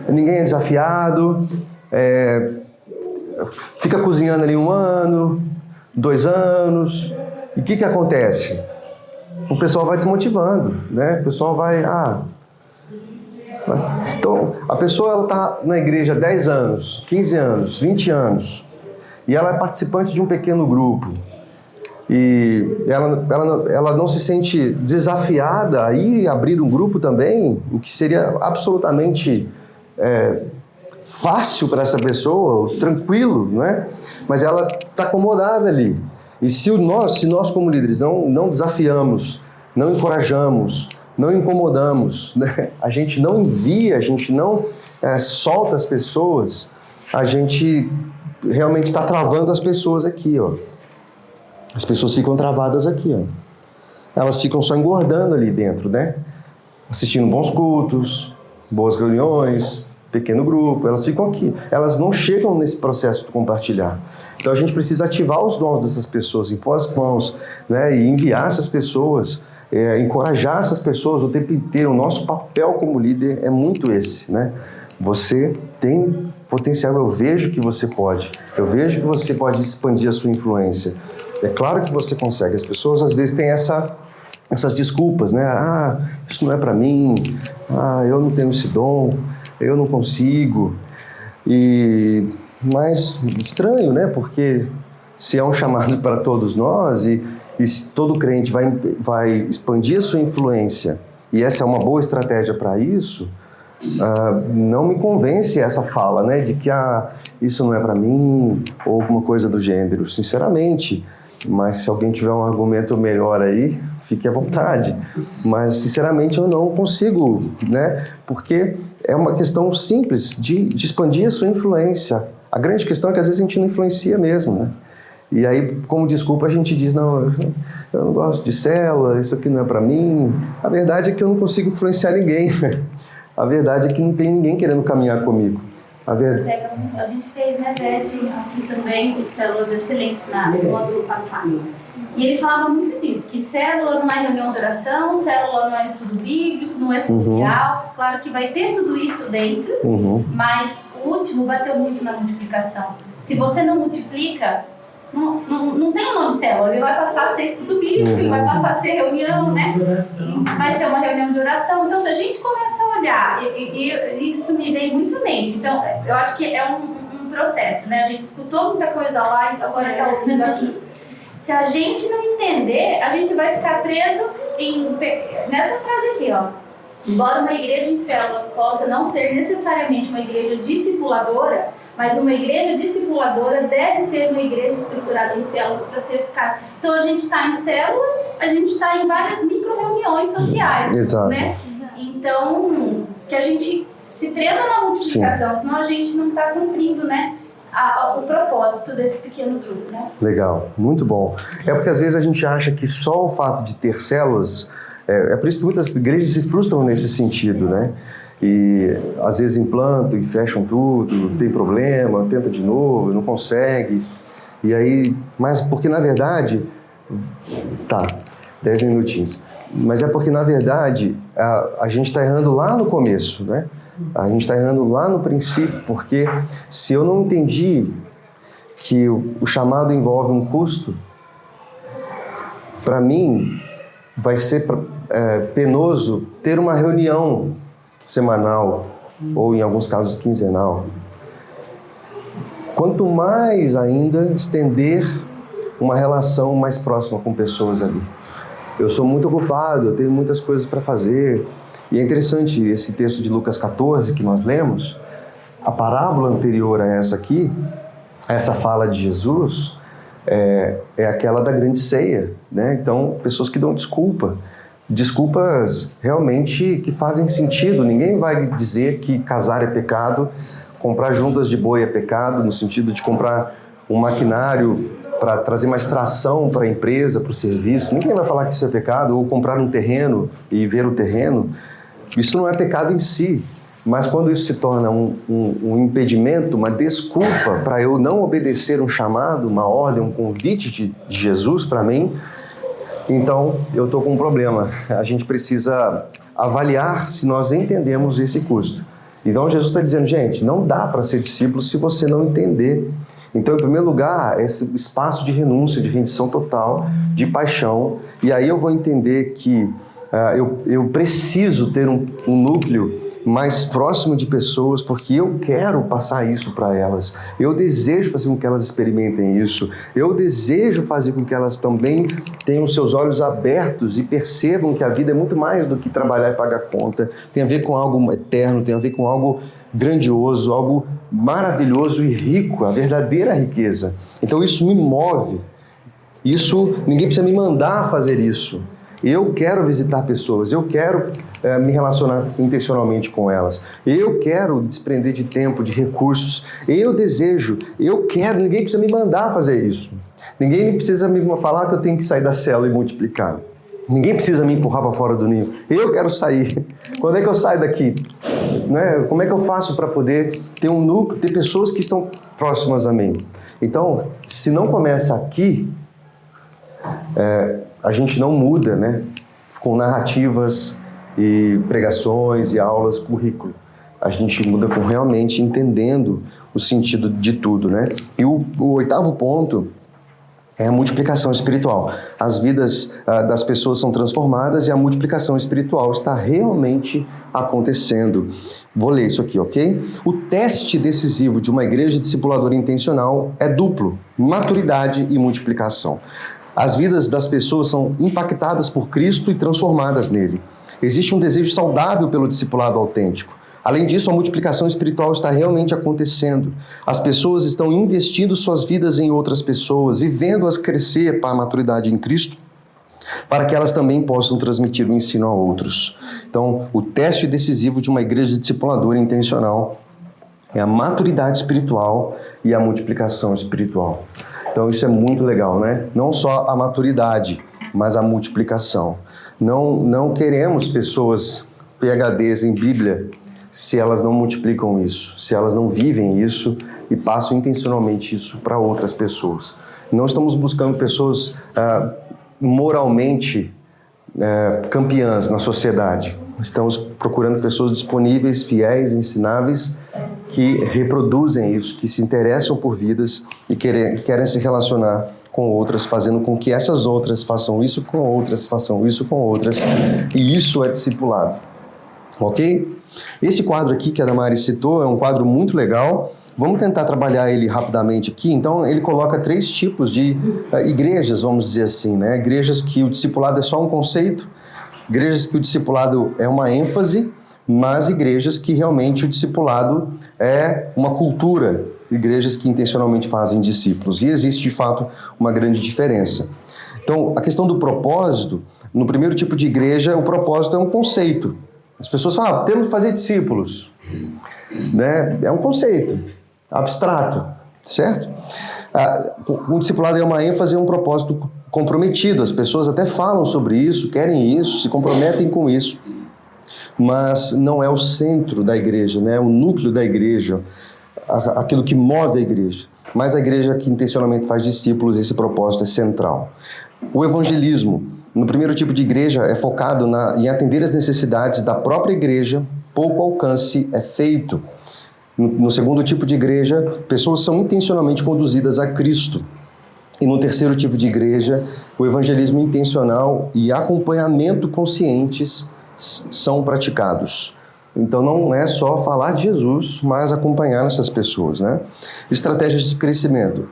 ninguém é desafiado, fica cozinhando ali 1 ano, 2 anos, e o que acontece? O pessoal vai desmotivando, né? O pessoal vai... Então, a pessoa está na igreja há 10 anos, 15 anos, 20 anos, e ela é participante de um pequeno grupo, e ela não se sente desafiada a ir abrir um grupo também, o que seria absolutamente fácil para essa pessoa, tranquilo, não é? Mas ela está acomodada ali. E se nós como líderes não desafiamos, não encorajamos, não incomodamos, né? A gente não envia, a gente não solta as pessoas, a gente realmente está travando as pessoas aqui, ó. As pessoas ficam travadas aqui, ó. Elas ficam só engordando ali dentro, né? Assistindo bons cultos, boas reuniões, pequeno grupo, elas ficam aqui. Elas não chegam nesse processo de compartilhar. Então a gente precisa ativar os dons dessas pessoas, impor as mãos, né? E enviar essas pessoas, encorajar essas pessoas o tempo inteiro. O nosso papel como líder é muito esse, né? Você tem potencial, eu vejo que você pode. Eu vejo que você pode expandir a sua influência. É claro que você consegue. As pessoas às vezes têm essas desculpas, né? Isso não é para mim. Eu não tenho esse dom. Eu não consigo. Mas estranho, né? Porque se é um chamado para todos nós e todo crente vai expandir a sua influência, e essa é uma boa estratégia para isso, não me convence essa fala, né? De que isso não é para mim, ou alguma coisa do gênero, sinceramente. Mas se alguém tiver um argumento melhor aí, fique à vontade. Mas, sinceramente, eu não consigo, né? Porque é uma questão simples de expandir a sua influência. A grande questão é que, às vezes, a gente não influencia mesmo, né? E aí, como desculpa, a gente diz, não, eu não gosto de célula, isso aqui não é para mim. A verdade é que eu não consigo influenciar ninguém. A verdade é que não tem ninguém querendo caminhar comigo. A gente fez, né, Beth, aqui também, com células excelentes no módulo passado. E ele falava muito disso, que célula não é reunião de oração, célula não é estudo bíblico, não é social. Claro que vai ter tudo isso dentro, mas o último bateu muito na multiplicação. Se você não multiplica, não tem o nome célula, ele vai passar a ser estudo bíblico, ele vai passar a ser reunião, né? Vai ser uma reunião de oração. Então, se a gente começa a olhar, e isso me veio muito à mente. Então, eu acho que é um processo, né? A gente escutou muita coisa lá e agora está ouvindo aqui. Se a gente não entender, a gente vai ficar preso nessa frase aqui, ó. Embora uma igreja em células possa não ser necessariamente uma igreja discipuladora, mas uma igreja discipuladora deve ser uma igreja estruturada em células para ser eficaz. Então a gente está em célula, a gente está em várias micro-reuniões sociais. Exato. Né? Então, que a gente se prenda na multiplicação, senão a gente não está cumprindo, né, o propósito desse pequeno grupo. Né? Legal, muito bom. É porque às vezes a gente acha que só o fato de ter células, é por isso que muitas igrejas se frustram nesse sentido, né? E às vezes implantam e fecham tudo, tem problema, tenta de novo, não consegue. E aí, mas porque na verdade, tá, 10 minutinhos. Mas é porque na verdade a gente está errando lá no começo, né? A gente está errando lá no princípio, porque se eu não entendi que o chamado envolve um custo, para mim vai ser penoso ter uma reunião semanal ou em alguns casos quinzenal. Quanto mais ainda estender uma relação mais próxima com pessoas ali. Eu sou muito ocupado, eu tenho muitas coisas para fazer. E é interessante esse texto de Lucas 14 que nós lemos, a parábola anterior a essa aqui, essa fala de Jesus, é aquela da grande ceia, né? Então, pessoas que dão desculpas realmente que fazem sentido. Ninguém vai dizer que casar é pecado, comprar juntas de boi é pecado, no sentido de comprar um maquinário para trazer mais tração para a empresa, para o serviço. Ninguém vai falar que isso é pecado, ou comprar um terreno e ver o terreno. Isso não é pecado em si, mas quando isso se torna um impedimento, uma desculpa para eu não obedecer um chamado, uma ordem, um convite de Jesus para mim, então eu estou com um problema. A gente precisa avaliar se nós entendemos esse custo. Então Jesus está dizendo, gente, não dá para ser discípulo se você não entender. Então, em primeiro lugar, esse espaço de renúncia, de rendição total, de paixão, e aí eu vou entender que eu preciso ter um núcleo mais próximo de pessoas, porque eu quero passar isso para elas. Eu desejo fazer com que elas experimentem isso. Eu desejo fazer com que elas também tenham seus olhos abertos e percebam que a vida é muito mais do que trabalhar e pagar conta. Tem a ver com algo eterno, tem a ver com algo grandioso, algo maravilhoso e rico, a verdadeira riqueza. Então isso me move. Isso, ninguém precisa me mandar fazer isso. Eu quero visitar pessoas, eu quero me relacionar intencionalmente com elas. Eu quero desprender de tempo, de recursos. Eu desejo, eu quero, ninguém precisa me mandar fazer isso. Ninguém precisa me falar que eu tenho que sair da célula e multiplicar. Ninguém precisa me empurrar para fora do ninho. Eu quero sair. Quando é que eu saio daqui? Né? Como é que eu faço para poder ter um núcleo, ter pessoas que estão próximas a mim? Então, se não começa aqui, a gente não muda, né? Com narrativas e pregações e aulas, currículo. A gente muda com realmente entendendo o sentido de tudo, né? E o oitavo ponto é a multiplicação espiritual. As vidas das pessoas são transformadas e a multiplicação espiritual está realmente acontecendo. Vou ler isso aqui, ok? O teste decisivo de uma igreja discipuladora intencional é duplo: maturidade e multiplicação. As vidas das pessoas são impactadas por Cristo e transformadas nele. Existe um desejo saudável pelo discipulado autêntico. Além disso, a multiplicação espiritual está realmente acontecendo. As pessoas estão investindo suas vidas em outras pessoas e vendo-as crescer para a maturidade em Cristo, para que elas também possam transmitir o ensino a outros. Então, o teste decisivo de uma igreja discipuladora intencional é a maturidade espiritual e a multiplicação espiritual. Então isso é muito legal, né? Não só a maturidade, mas a multiplicação. Não queremos pessoas PhDs em Bíblia se elas não multiplicam isso, se elas não vivem isso e passam intencionalmente isso para outras pessoas. Não estamos buscando pessoas moralmente campeãs na sociedade. Estamos procurando pessoas disponíveis, fiéis, ensináveis, que reproduzem isso, que se interessam por vidas e querem se relacionar com outras, fazendo com que essas outras façam isso com outras, façam isso com outras, e isso é discipulado. Ok? Esse quadro aqui que a Damari citou é um quadro muito legal. Vamos tentar trabalhar ele rapidamente aqui. Então, ele coloca 3 tipos de igrejas, vamos dizer assim, né? Igrejas que o discipulado é só um conceito, igrejas que o discipulado é uma ênfase, mas igrejas que realmente o discipulado é uma cultura, igrejas que intencionalmente fazem discípulos. E existe, de fato, uma grande diferença. Então, a questão do propósito, no primeiro tipo de igreja, o propósito é um conceito. As pessoas falam, temos que fazer discípulos. Né? É um conceito abstrato, certo? O discipulado é uma ênfase, é um propósito comprometido. As pessoas até falam sobre isso, querem isso, se comprometem com isso. Mas não é o centro da igreja, né? O núcleo da igreja, aquilo que move a igreja. mas a igreja que intencionalmente faz discípulos, esse propósito é central. O evangelismo, no primeiro tipo de igreja, é focado em atender as necessidades da própria igreja, pouco alcance é feito. No segundo tipo de igreja, pessoas são intencionalmente conduzidas a Cristo. E no terceiro tipo de igreja, o evangelismo intencional e acompanhamento conscientes são praticados. Então não é só falar de Jesus, mas acompanhar essas pessoas, né? Estratégias de crescimento.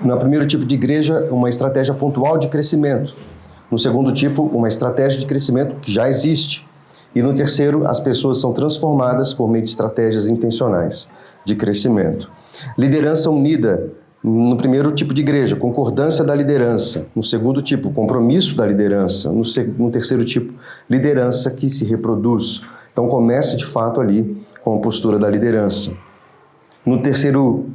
No primeiro tipo de igreja, uma estratégia pontual de crescimento. No segundo tipo, uma estratégia de crescimento que já existe. E no terceiro, as pessoas são transformadas por meio de estratégias intencionais de crescimento. Liderança unida. No primeiro tipo de igreja, concordância da liderança. No segundo tipo, compromisso da liderança. No terceiro tipo, liderança que se reproduz. Então comece de fato ali com a postura da liderança. No terceiro,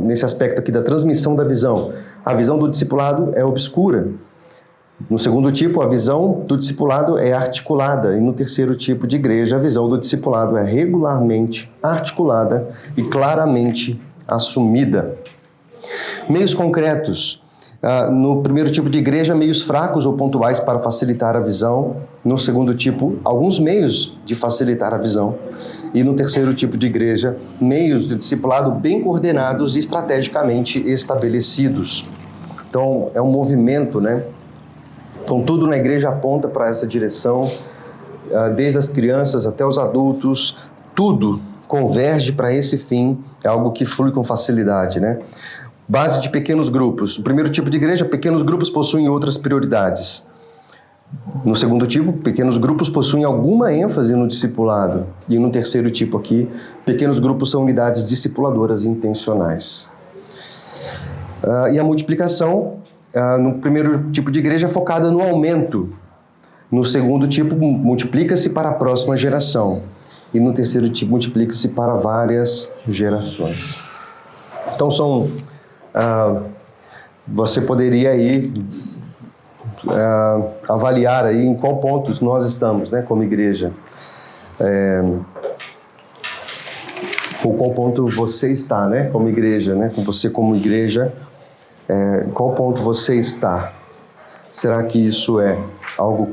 nesse aspecto aqui da transmissão da visão, a visão do discipulado é obscura. No segundo tipo, a visão do discipulado é articulada. E no terceiro tipo de igreja, a visão do discipulado é regularmente articulada e claramente assumida. Meios concretos. No primeiro tipo de igreja, meios fracos ou pontuais para facilitar a visão. No segundo tipo, alguns meios de facilitar a visão. E no terceiro tipo de igreja, meios de discipulado bem coordenados e estrategicamente estabelecidos. Então, é um movimento, né? Então, tudo na igreja aponta para essa direção, desde as crianças até os adultos, tudo converge para esse fim, é algo que flui com facilidade, né? Base de pequenos grupos. No primeiro tipo de igreja, pequenos grupos possuem outras prioridades. No segundo tipo, pequenos grupos possuem alguma ênfase no discipulado. E no terceiro tipo aqui, pequenos grupos são unidades discipuladoras intencionais. E a multiplicação, no primeiro tipo de igreja, é focada no aumento. No segundo tipo, multiplica-se para a próxima geração. E no terceiro tipo, multiplica-se para várias gerações. Então, você poderia aí avaliar aí em qual ponto nós estamos, né, como igreja. Ou qual ponto você está, né, como igreja, né, com você como igreja, qual ponto você está? Será que isso é algo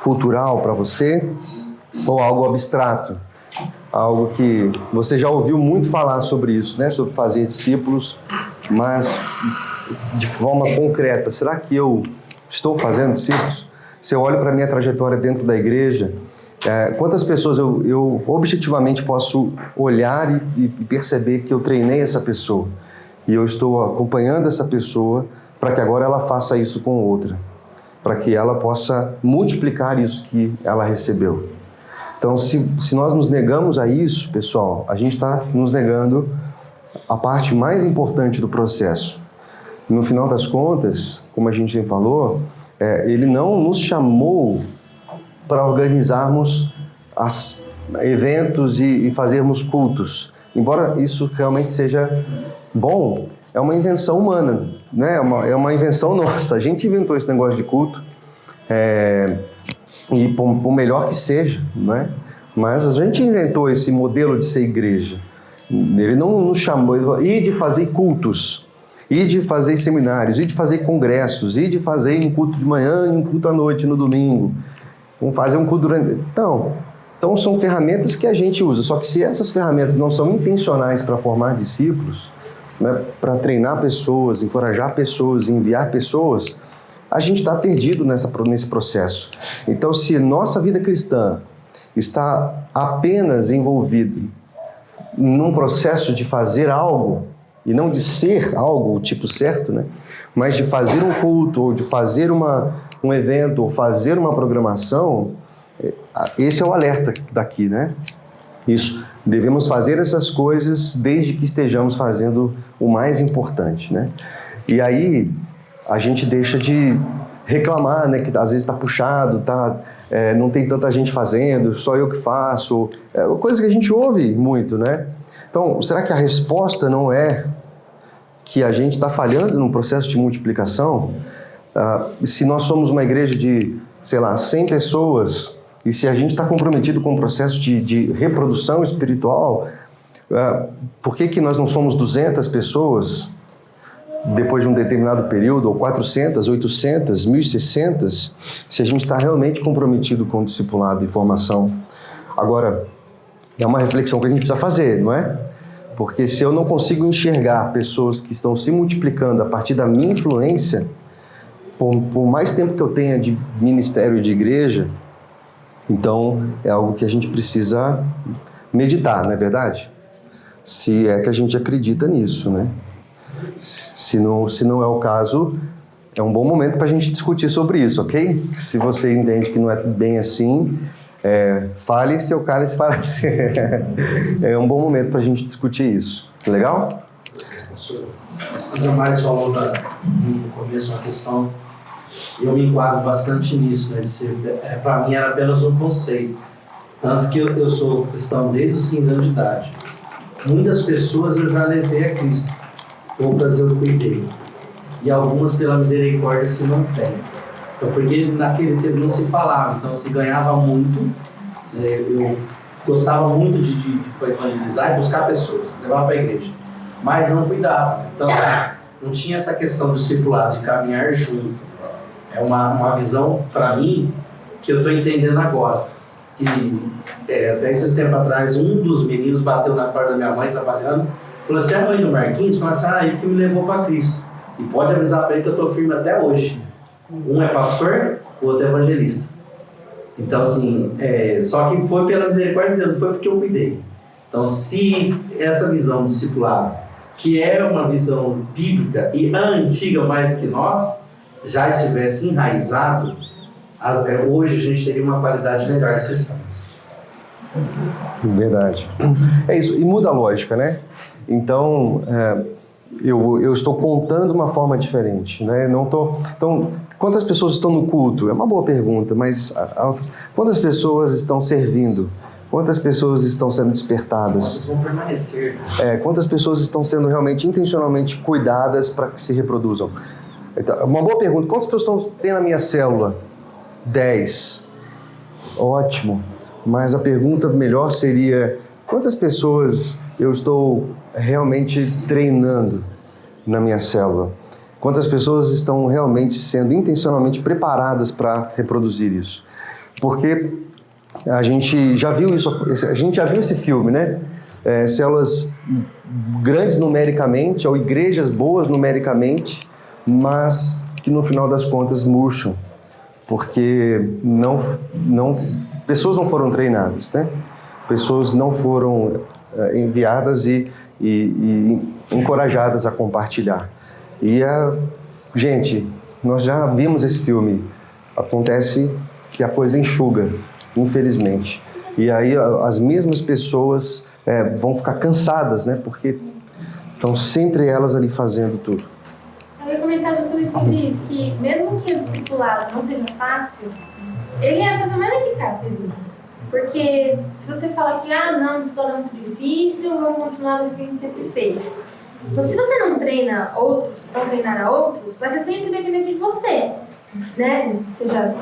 cultural para você ou algo abstrato? Algo que você já ouviu muito falar sobre isso, né, sobre fazer discípulos, mas de forma concreta. Será que eu estou fazendo discípulos? Se eu olho para a minha trajetória dentro da igreja, quantas pessoas eu objetivamente posso olhar e perceber que eu treinei essa pessoa e eu estou acompanhando essa pessoa para que agora ela faça isso com outra, para que ela possa multiplicar isso que ela recebeu. Então, se nós nos negamos a isso, pessoal, a gente está nos negando a parte mais importante do processo. No final das contas, como a gente já falou, ele não nos chamou para organizarmos eventos e fazermos cultos. Embora isso realmente seja bom, é uma invenção humana, né? É uma invenção nossa. A gente inventou esse negócio de culto, e por melhor que seja, né? Mas a gente inventou esse modelo de ser igreja. Ele não nos chamou, e de fazer cultos, e de fazer seminários, e de fazer congressos, e de fazer um culto de manhã e um culto à noite no domingo. Vamos fazer um culto durante... Então são ferramentas que a gente usa, só que se essas ferramentas não são intencionais para formar discípulos, né, para treinar pessoas, encorajar pessoas, enviar pessoas, a gente está perdido nesse processo. Então, se nossa vida cristã está apenas envolvida num processo de fazer algo, e não de ser algo, o tipo certo, né? Mas de fazer um culto, ou de fazer um evento, ou fazer uma programação, esse é o alerta daqui, né? Isso, devemos fazer essas coisas desde que estejamos fazendo o mais importante, né? E aí a gente deixa de reclamar, né? Que às vezes está puxado, não tem tanta gente fazendo, só eu que faço. É uma coisa que a gente ouve muito, né? Então, será que a resposta não é que a gente está falhando no processo de multiplicação? Se nós somos uma igreja de, 100 pessoas, e se a gente está comprometido com o processo de reprodução espiritual, Por que nós não somos 200 pessoas depois de um determinado período, ou 400, 800, 1.600, se a gente está realmente comprometido com o discipulado e formação? Agora, é uma reflexão que a gente precisa fazer, não é? Porque se eu não consigo enxergar pessoas que estão se multiplicando a partir da minha influência, por mais tempo que eu tenha de ministério e de igreja, então é algo que a gente precisa meditar, não é verdade? Se é que a gente acredita nisso, né? Se não é o caso, é um bom momento para a gente discutir sobre isso, ok? Se você entende que não é bem assim, fale seu cálice para ser. É um bom momento para a gente discutir isso. Legal? O Damares falou no começo uma questão, e eu me enquadro bastante nisso, né? Para mim era apenas um conceito. Tanto que eu sou cristão desde os 15 anos de idade. Muitas pessoas eu já levei a Cristo, poucas eu cuidei. E algumas, pela misericórdia, se não tem. Então, porque naquele tempo não se falava, então se ganhava muito. Eu gostava muito de evangelizar e buscar pessoas, levar para a igreja. Mas não cuidava. Então, não tinha essa questão do discipulado, de caminhar junto. É uma visão, para mim, que eu estou entendendo agora. Que até esses tempos atrás, um dos meninos bateu na porta da minha mãe trabalhando, falou assim: a mãe do Marquinhos? Falou assim: ele que me levou para Cristo. E pode avisar para ele que eu estou firme até hoje. Um é pastor, o outro é evangelista. Então, assim, só que foi pela misericórdia de Deus, não foi porque eu cuidei. Então, se essa visão do discipulado, que é uma visão bíblica e antiga mais do que nós, já estivesse enraizado, hoje a gente teria uma qualidade melhor de cristãos. Verdade. É isso, e muda a lógica, né? Então, eu estou contando uma forma diferente, né? Então, quantas pessoas estão no culto? É uma boa pergunta, mas quantas pessoas estão servindo? Quantas pessoas estão sendo despertadas? Quantas vão permanecer? Quantas pessoas estão sendo realmente, intencionalmente cuidadas para que se reproduzam? Então, uma boa pergunta. Quantas pessoas têm na minha célula? 10. Ótimo. Mas a pergunta melhor seria: quantas pessoas eu estou realmente treinando na minha célula? Quantas pessoas estão realmente sendo intencionalmente preparadas para reproduzir isso? Porque a gente já viu isso, a gente já viu esse filme, né? Células grandes numericamente, ou igrejas boas numericamente, mas que no final das contas murcham, porque pessoas não foram treinadas, né? Pessoas não foram enviadas e encorajadas a compartilhar. Gente, nós já vimos esse filme. Acontece que a coisa enxuga, infelizmente. E aí as mesmas pessoas vão ficar cansadas, né? Porque estão sempre elas ali fazendo tudo. Eu ia comentar justamente sobre isso, que mesmo que o discipulado não seja fácil, ele é a coisa mais eficaz que existe. Porque se você fala que, não, o discipulado é muito difícil, vamos continuar do que a gente sempre fez. Então, se você não treina outros, não treinar a outros, vai ser sempre dependente de você. Né? Seja,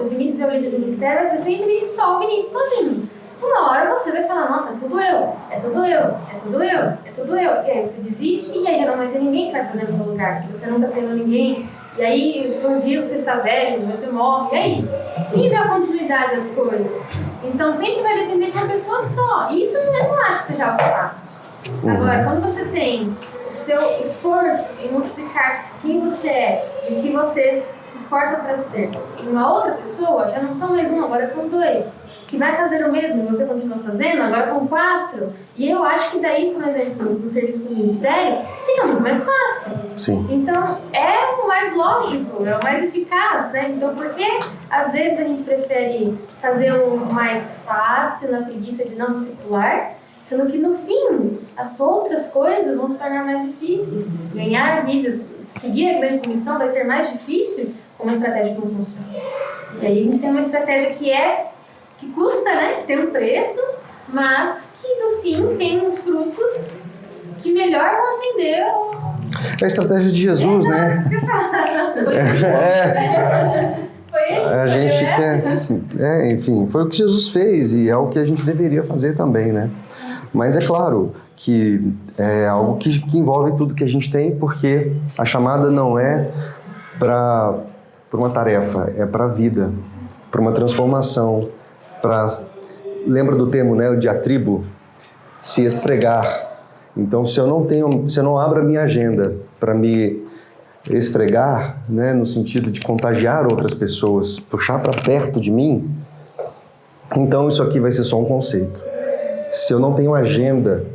o Vinícius é o líder do ministério, vai ser sempre só o Vinícius sozinho. Uma hora você vai falar: nossa, é tudo eu. E aí você desiste, e aí não vai ter ninguém que vai fazer no seu lugar, porque você nunca treinou ninguém. E aí, um dia você tá velho, você morre, e aí? Quem dá continuidade às coisas? Então sempre vai depender de uma pessoa só. E isso eu não acho que seja algo fácil. Agora, quando você tem o seu esforço em multiplicar quem você é e o que você se esforça para ser em uma outra pessoa, já não são mais um, agora são 2. Que vai fazer o mesmo e você continua fazendo, agora são 4. E eu acho que daí, por exemplo, no serviço do ministério, fica muito mais fácil. Sim. Então, é o mais lógico, é o mais eficaz, né? Então, por que às vezes a gente prefere fazer o mais fácil na preguiça de não discipular, sendo que no fim, as outras coisas vão se tornar mais difíceis. Ganhar vidas, seguir a grande comissão vai ser mais difícil com uma estratégia que não funciona. E aí a gente tem uma estratégia que custa, né? Tem um preço, mas que no fim tem uns frutos que melhor vão atender a estratégia de Jesus, né? Foi Foi ele? A gente quer, enfim, foi o que Jesus fez e é o que a gente deveria fazer também, né? Mas é claro que é algo que envolve tudo que a gente tem, porque a chamada não é para uma tarefa, é para a vida, para uma transformação, lembra do termo, né, o diatribo? Se esfregar. Então, se eu não abro a minha agenda para me esfregar, né, no sentido de contagiar outras pessoas, puxar para perto de mim, então isso aqui vai ser só um conceito. Se eu não tenho agenda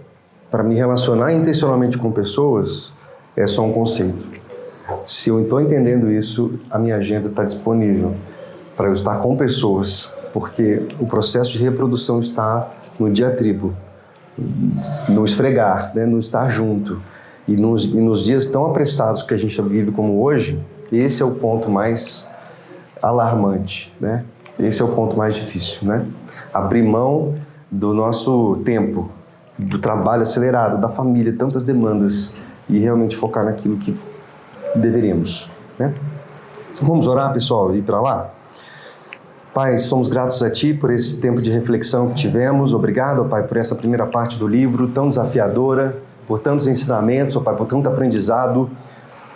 para me relacionar intencionalmente com pessoas, é só um conceito. Se eu estou entendendo isso, a minha agenda está disponível para eu estar com pessoas, porque o processo de reprodução está no diatribo, no esfregar, né, no estar junto. E nos dias tão apressados que a gente vive como hoje, esse é o ponto mais alarmante, né? Esse é o ponto mais difícil, né? Abrir mão do nosso tempo, do trabalho acelerado, da família, tantas demandas, e realmente focar naquilo que deveríamos, né? Vamos orar, pessoal, e ir para lá? Pai, somos gratos a Ti por esse tempo de reflexão que tivemos. Obrigado, ó Pai, por essa primeira parte do livro tão desafiadora, por tantos ensinamentos, ó Pai, por tanto aprendizado.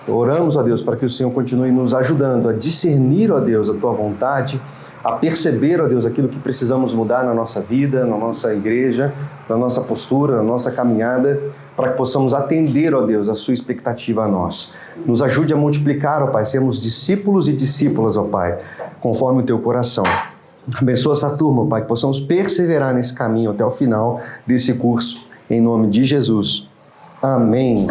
Oramos, ó Deus, para que o Senhor continue nos ajudando a discernir, ó Deus, a Tua vontade, a perceber, ó Deus, aquilo que precisamos mudar na nossa vida, na nossa igreja, na nossa postura, na nossa caminhada, para que possamos atender, ó Deus, a Sua expectativa a nós. Nos ajude a multiplicar, ó Pai, sermos discípulos e discípulas, ó Pai, conforme o Teu coração. Abençoa essa turma, ó Pai, que possamos perseverar nesse caminho até o final desse curso, em nome de Jesus. Amém.